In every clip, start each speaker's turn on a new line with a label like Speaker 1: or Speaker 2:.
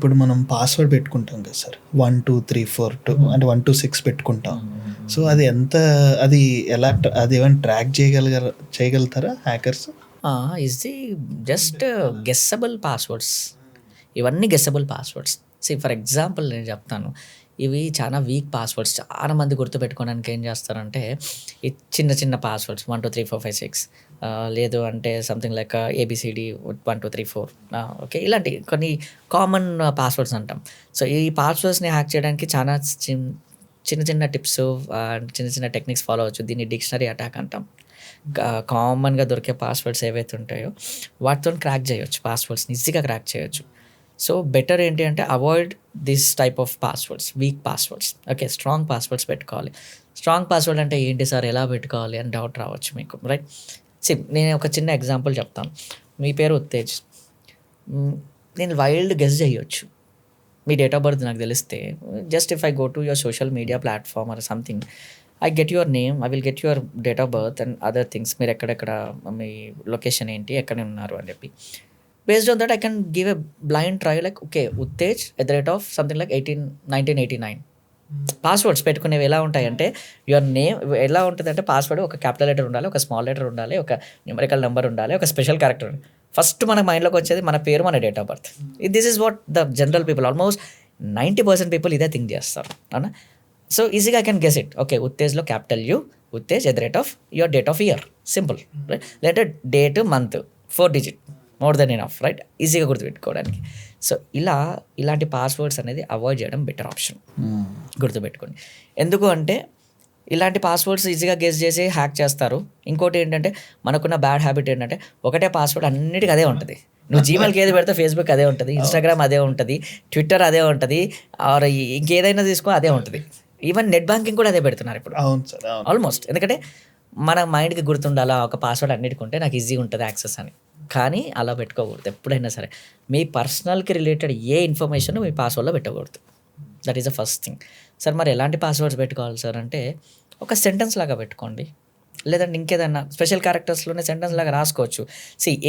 Speaker 1: ఇప్పుడు మనం పాస్వర్డ్ పెట్టుకుంటాం కదా సార్, 1234 అంటే 126 పెట్టుకుంటాం. సో అది ఎంత, అది ఎలా, అది ఏమైనా ట్రాక్ చేయగలుగుతారా హ్యాకర్స్?
Speaker 2: ఇది జస్ట్ గెస్సబుల్ పాస్వర్డ్స్. ఇవన్నీ గెస్సబుల్ పాస్వర్డ్స్. ఫర్ ఎగ్జాంపుల్ నేను చెప్తాను, ఇవి చాలా వీక్ పాస్వర్డ్స్. చాలా మంది గుర్తుపెట్టుకోవడానికి ఏం చేస్తారంటే ఈ చిన్న చిన్న పాస్వర్డ్స్ 1 2 3 4 5 6 లేదు అంటే సంథింగ్ లైక్ ఏబిసిడి 1 2 3 4 ఓకే, ఇలాంటి కొన్ని కామన్ పాస్వర్డ్స్ అంటాం. సో ఈ పాస్వర్డ్స్ని హ్యాక్ చేయడానికి చాలా చిన్న చిన్న టిప్స్, చిన్న చిన్న టెక్నిక్స్ ఫాలో అవ్వచ్చు. దీన్ని డిక్షనరీ అటాక్ అంటాం. కామన్గా దొరికే పాస్వర్డ్స్ ఏవైతే ఉంటాయో వాటితో క్రాక్ చేయొచ్చు, పాస్వర్డ్స్ని ఈజీగా క్రాక్ చేయొచ్చు. సో బెటర్ ఏంటి అంటే avoid this type of passwords, week passwords. Okay, strong passwords పెట్టుకోవాలి. స్ట్రాంగ్ పాస్వర్డ్ అంటే ఏంటి సార్, ఎలా పెట్టుకోవాలి అని డౌట్ రావచ్చు మీకు, రైట్? నేను ఒక చిన్న ఎగ్జాంపుల్ చెప్తాను. మీ పేరు ఉత్తేజ్, నేను వైల్డ్ గెస్ చేయొచ్చు. మీ డేట్ ఆఫ్ బర్త్ నాకు తెలిస్తే, just if I go to your social media platform or something, I get your name, I will get your date of birth and other things. మీరు ఎక్కడెక్కడ, మీ location ఏంటి, ఎక్కడ ఉన్నారు అని చెప్పి. Based on that, I can give a blind try like, okay, Utthej at the rate of something like 1989. Passwords పెట్టుకునేవి ఎలా ఉంటాయంటే, your name ఎలా ఉంటుంది అంటే, పాస్వర్డ్ ఒక క్యాపిటల్ లెటర్ ఉండాలి, ఒక స్మాల్ లెటర్ ఉండాలి, ఒక న్యూమరికల్ నెంబర్ ఉండాలి, ఒక స్పెషల్ క్యారెక్టర్. ఫస్ట్ మన మైండ్లోకి వచ్చేది మన పేరు, మన date of birth. This is what the general people, almost 90% people ఇదే థింక్ చేస్తారు, అవునా? సో ఈజీగా I can guess it. Okay, ఉత్తేజ్లో capital U, Uttej at the rate of your date of year, simple, right? Later date, month, 4 digit, more than enough, right? ఈజీగా గుర్తుపెట్టుకోవడానికి. So ఇలాంటి passwords అనేది avoid చేయడం బెటర్ ఆప్షన్, గుర్తుపెట్టుకోండి. ఎందుకు అంటే ఇలాంటి పాస్వర్డ్స్ ఈజీగా గెస్ చేసి హ్యాక్ చేస్తారు. ఇంకోటి ఏంటంటే, మనకున్న బ్యాడ్ హ్యాబిట్ ఏంటంటే, ఒకటే పాస్వర్డ్ అన్నిటికీ అదే ఉంటుంది. నువ్వు జీమెయిల్కి ఏది పెడితే ఫేస్బుక్ అదే ఉంటుంది, ఇన్స్టాగ్రామ్ అదే ఉంటుంది, ట్విట్టర్ అదే ఉంటుంది, ఆర్ ఇంకేదైనా తీసుకో అదే ఉంటుంది. ఈవెన్ నెట్ బ్యాంకింగ్ కూడా అదే పెడుతున్నారు ఇప్పుడు ఆల్మోస్ట్. ఎందుకంటే మన మైండ్కి గుర్తుండాలా, ఒక పాస్వర్డ్ అన్నిటికి ఉంటే నాకు ఈజీగా ఉంటుంది యాక్సెస్ అని. కానీ అలా పెట్టుకోకూడదు ఎప్పుడైనా సరే. మీ పర్సనల్కి రిలేటెడ్ ఏ ఇన్ఫర్మేషన్ మీ పాస్వర్డ్లో పెట్టకూడదు. That is the first thing. Sir మరి ఎలాంటి పాస్వర్డ్స్ పెట్టుకోవాలి సార్ అంటే, ఒక సెంటెన్స్ లాగా పెట్టుకోండి, లేదంటే ఇంకేదన్నా స్పెషల్ క్యారెక్టర్స్లోనే సెంటెన్స్ లాగా రాసుకోవచ్చు.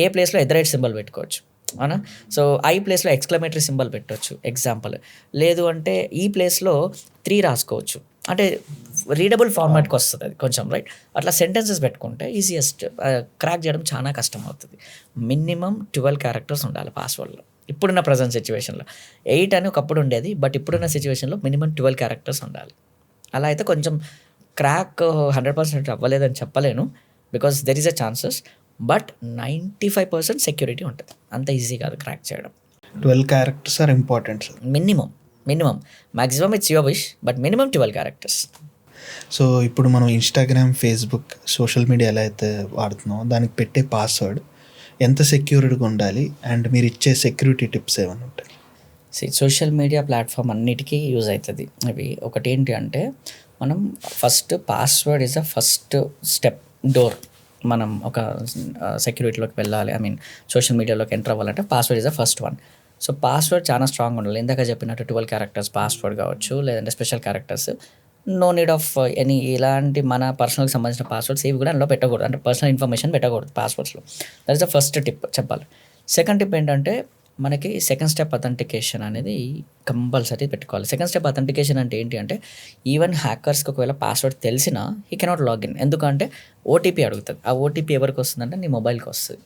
Speaker 2: ఏ ప్లేస్లో ఎదరైట్ సింబల్ పెట్టుకోవచ్చు, అవునా? సో ఐ ప్లేస్లో ఎక్స్క్లమేటరీ సింబల్ పెట్టవచ్చు, ఎగ్జాంపుల్. లేదు అంటే ఈ ప్లేస్లో 3 రాసుకోవచ్చు, అంటే రీడబుల్ ఫార్మాట్కి వస్తుంది అది కొంచెం, రైట్? అట్లా సెంటెన్సెస్ పెట్టుకుంటే ఈజియెస్ట్. క్రాక్ చేయడం చాలా కష్టం అవుతుంది. మినిమం 12 characters ఉండాలి పాస్వర్డ్లో. ఇప్పుడున్న ప్రజెంట్ సిచ్యువేషన్లో 8 అని ఒకప్పుడు ఉండేది, బట్ ఇప్పుడున్న సిచ్యువేషన్లో మినిమం 12 characters ఉండాలి. అలా అయితే కొంచెం క్రాక్ 100% అవ్వలేదని చెప్పలేను, because there is a chances, but 95% security ఉంటుంది. అంత ఈజీ కాదు క్రాక్ చేయడం.
Speaker 1: 12 characters are important sir.
Speaker 2: Minimum maximum it's your wish, but minimum 12 characters.
Speaker 1: So ఇప్పుడు మనం ఇన్స్టాగ్రామ్, ఫేస్బుక్, సోషల్ మీడియా ఎలా అయితే వాడుతున్నామో దానికి పెట్టే పాస్వర్డ్ ఎంత సెక్యూర్డ్గా ఉండాలి, అండ్ మీరు ఇచ్చే సెక్యూరిటీ టిప్స్ ఏమైనా ఉంటాయి?
Speaker 2: సోషల్ మీడియా ప్లాట్ఫామ్ అన్నిటికీ యూజ్ అవుతుంది. అవి ఒకటి ఏంటి అంటే, మనం first password is a first step, door. మనం ఒక సెక్యూరిటీలోకి వెళ్ళాలి, ఐ మీన్ సోషల్ మీడియాలోకి ఎంటర్ అవ్వాలంటే password is a first one. So password చాలా స్ట్రాంగ్ ఉండాలి. ఇందాక చెప్పినట్టు 12 characters పాస్వర్డ్ కావచ్చు, లేదంటే special characters. No need of any ఇలాంటి మన పర్సనల్కి సంబంధించిన పాస్వర్డ్స్ ఏవి కూడా అందులో పెట్టకూడదు, అంటే పర్సనల్ ఇన్ఫర్మేషన్ పెట్టకూడదు పాస్వర్డ్స్లో. That is the first tip చెప్పాలి. సెకండ్ టిప్ ఏంటంటే, మనకి సెకండ్ స్టెప్ అథెంటికేషన్ అనేది కంపల్సరీ పెట్టుకోవాలి. సెకండ్ స్టెప్ అథెంటికేషన్ అంటే ఏంటి అంటే, ఈవెన్ హ్యాకర్స్కి ఒకవేళ పాస్వర్డ్ తెలిసినా హీ కెనాట్ లాగిన్. ఎందుకంటే ఓటీపీ అడుగుతుంది. ఆ ఓటీపీ ఎవరికి వస్తుందంటే నీ మొబైల్కి వస్తుంది.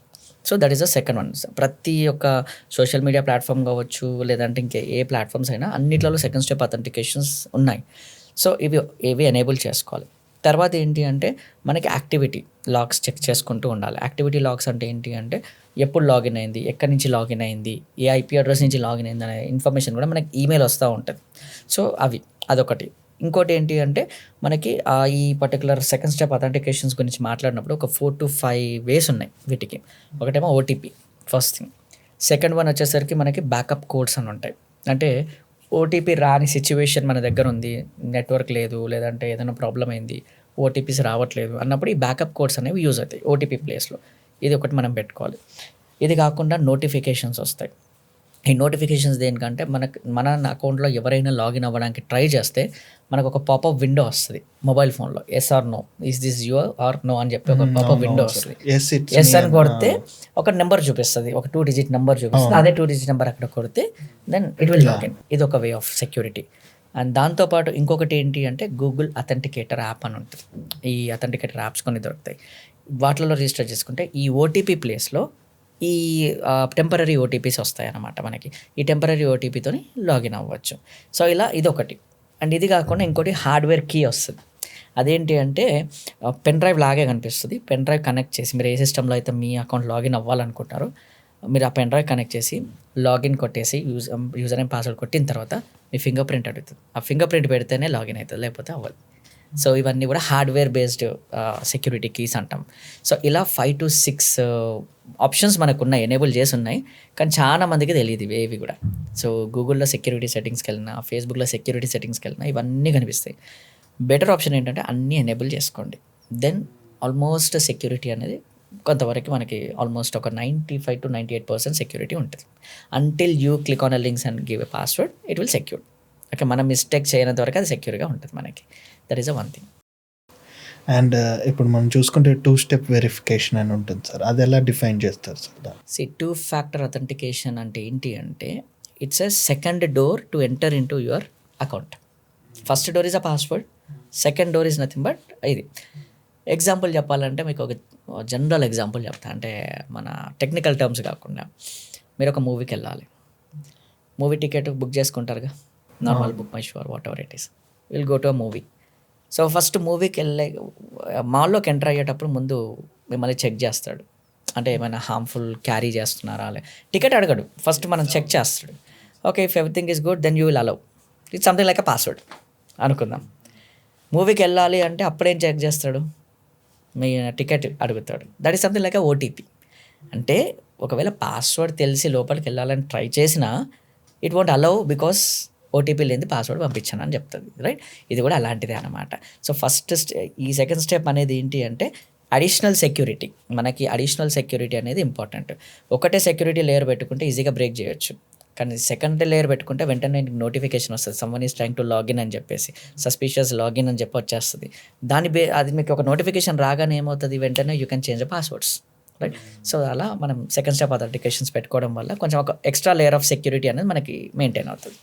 Speaker 2: So that is the second one. ప్రతి ఒక్క సోషల్ మీడియా ప్లాట్ఫామ్ కావచ్చు, లేదంటే ఇంకే ఏ ప్లాట్ఫామ్స్ అయినా అన్నిట్లలో సెకండ్ స్టెప్ అథెంటికేషన్స్ ఉన్నాయి. సో ఇవి ఎనేబుల్ చేసుకోవాలి. తర్వాత ఏంటి అంటే, మనకి యాక్టివిటీ లాగ్స్ చెక్ చేసుకుంటూ ఉండాలి. యాక్టివిటీ లాగ్స్ అంటే ఏంటి అంటే, ఎప్పుడు లాగిన్ అయింది, ఎక్కడి నుంచి లాగిన్ అయింది, ఏ ఐపీ అడ్రస్ నుంచి లాగిన్ అయింది అనే ఇన్ఫర్మేషన్ కూడా మనకి ఈమెయిల్ వస్తూ ఉంటుంది. సో అదొకటి. ఇంకోటి ఏంటి అంటే, మనకి ఈ పర్టికులర్ సెకండ్ స్టెప్ అథెంటికేషన్స్ గురించి మాట్లాడినప్పుడు ఒక 4 to 5 ways ఉన్నాయి వీటికి. ఒకటేమో OTP first thing. Second one వచ్చేసరికి మనకి బ్యాకప్ కోడ్స్ అని ఉంటాయి. అంటే ఓటీపీ రాని సిచ్యువేషన్ మన దగ్గర ఉంది, నెట్వర్క్ లేదు, లేదంటే ఏదైనా ప్రాబ్లం అయింది, ఓటీపీస్ రావట్లేదు అన్నప్పుడు ఈ బ్యాకప్ కోడ్స్ అనేవి యూజ్ అవుతాయి ఓటీపీ ప్లేస్లో. ఇది ఒకటి మనం పెట్టుకోవాలి. ఇది కాకుండా నోటిఫికేషన్స్ వస్తాయి. ఈ నోటిఫికేషన్స్ దేనికంటే మన అకౌంట్లో ఎవరైనా లాగిన్ అవ్వడానికి ట్రై చేస్తే మనకు ఒక పాపప్ విండో వస్తుంది మొబైల్ ఫోన్లో, yes or no, is this your or no అని చెప్పి ఒక పాపప్ విండో వస్తుంది. ఎస్ అని కొడితే ఒక నెంబర్ చూపిస్తుంది, ఒక 2 digit నెంబర్ చూపిస్తుంది. అదే 2 digit నెంబర్ అక్కడ కొడితే దెన్ ఇట్ విల్ లాగిన్. ఇది ఒక వే ఆఫ్ సెక్యూరిటీ. అండ్ దాంతోపాటు ఇంకొకటి ఏంటి అంటే గూగుల్ అథెంటికేటర్ యాప్ అని ఉంటుంది. ఈ అథెంటికేటర్ యాప్స్ కొన్ని దొరుకుతాయి. వాటిలో రిజిస్టర్ చేసుకుంటే ఈ ఓటీపీ ప్లేస్లో ఈ టెంపరరీ ఓటీపీస్ వస్తాయి అన్నమాట మనకి. ఈ టెంపరరీ ఓటీపీతోని లాగిన్ అవ్వచ్చు. సో ఇలా ఇదొకటి. అండ్ ఇది కాకుండా ఇంకోటి హార్డ్వేర్ కీ వస్తుంది. అదేంటి అంటే పెన్ డ్రైవ్ లాగే కనిపిస్తుంది. పెన్ డ్రైవ్ కనెక్ట్ చేసి మీరు ఏ సిస్టంలో అయితే మీ అకౌంట్ లాగిన్ అవ్వాలనుకుంటారో మీరు ఆ పెన్ డ్రైవ్ కనెక్ట్ చేసి లాగిన్ కొట్టేసి యూజర్ నేమ్ పాస్వర్డ్ కొట్టిన తర్వాత మీ ఫింగర్ ప్రింట్ అడుగుతుంది. ఆ ఫింగర్ ప్రింట్ పెడితేనే లాగిన్ అవుతుంది, లేకపోతే అవ్వదు. సో ఇవన్నీ కూడా హార్డ్వేర్ బేస్డ్ సెక్యూరిటీ కీస్ అంటాం. సో ఇలా 5 to 6 ఆప్షన్స్ మనకు ఉన్నాయి, ఎనేబుల్ చేసి ఉన్నాయి. కానీ చాలా మందికి తెలియదు ఇవి కూడా. సో గూగుల్లో సెక్యూరిటీ సెట్టింగ్స్కి వెళ్ళినా, ఫేస్బుక్లో సెక్యూరిటీ సెట్టింగ్స్కి వెళ్ళినా ఇవన్నీ కనిపిస్తాయి. బెటర్ ఆప్షన్ ఏంటంటే అన్నీ ఎనేబుల్ చేసుకోండి. దెన్ ఆల్మోస్ట్ సెక్యూరిటీ అనేది కొంతవరకు మనకి ఆల్మోస్ట్ ఒక 95 to 98% సెక్యూరిటీ ఉంటుంది. Until you click on a links and give a password it will secure. Okay, మనం మిస్టేక్ చేయనంత వరకు అది సెక్యూర్గా ఉంటుంది మనకి. That is a one thing.
Speaker 1: And ఇప్పుడు మనం చూసుకుంటే 2-step వెరిఫికేషన్ అని ఉంటుంది సార్, అది ఎలా డిఫైన్ చేస్తారు సార్?
Speaker 2: 2 factor అథెంటికేషన్ అంటే ఏంటి అంటే it's a second door to enter in to your account. First door is a password, second door is nothing but ఇది. ఎగ్జాంపుల్ చెప్పాలంటే మీకు ఒక జనరల్ ఎగ్జాంపుల్ చెప్తా, అంటే మన టెక్నికల్ టర్మ్స్ కాకుండా. మీరు ఒక మూవీకి వెళ్ళాలి, మూవీ టికెట్ బుక్ చేసుకుంటారుగా, normal BookMyShow whatever it is, will go to a movie. So first మూవీకి వెళ్ళే మాల్లోకి ఎంటర్ అయ్యేటప్పుడు ముందు మిమ్మల్ని చెక్ చేస్తాడు, అంటే ఏమైనా హార్మ్ఫుల్ క్యారీ చేస్తున్నారా. టికెట్ అడగడు, ఫస్ట్ మనం చెక్ చేస్తాడు. Okay, if everything is good then you will allow. It's something like a password అనుకుందాం. మూవీకి వెళ్ళాలి అంటే అప్పుడేం చెక్ చేస్తాడు, మీ టికెట్ అడుగుతాడు. That is something like a OTP. అంటే ఒకవేళ పాస్వర్డ్ తెలిసి లోపలికి వెళ్ళాలని ట్రై చేసినా it won't allow because OTP లేని పాస్వర్డ్ పంపించాను అని చెప్తుంది, రైట్. ఇది కూడా అలాంటిదే అనమాట. సో ఫస్ట్ ఈ సెకండ్ స్టెప్ అనేది ఏంటి అంటే అడిషనల్ సెక్యూరిటీ. మనకి అడిషనల్ సెక్యూరిటీ అనేది ఇంపార్టెంట్. ఒకటే సెక్యూరిటీ లేయర్ పెట్టుకుంటే ఈజీగా బ్రేక్ చేయొచ్చు, కానీ సెకండ్ లేయర్ పెట్టుకుంటే వెంటనే నోటిఫికేషన్ వస్తుంది, someone is trying to login అని చెప్పేసి, సస్పిషియస్ లాగిన్ అని చెప్పి వచ్చేస్తుంది. అది మీకు ఒక నోటిఫికేషన్ రాగానే ఏమవుతుంది, వెంటనే you can change the passwords, right. So అలా మనం సెకండ్ స్టెప్ అథెంటికేషన్స్ పెట్టుకోవడం వల్ల కొంచెం ఒక ఎక్స్ట్రా లేయర్ ఆఫ్ సెక్యూరిటీ అనేది మనకి మెయింటైన్ అవుతుంది.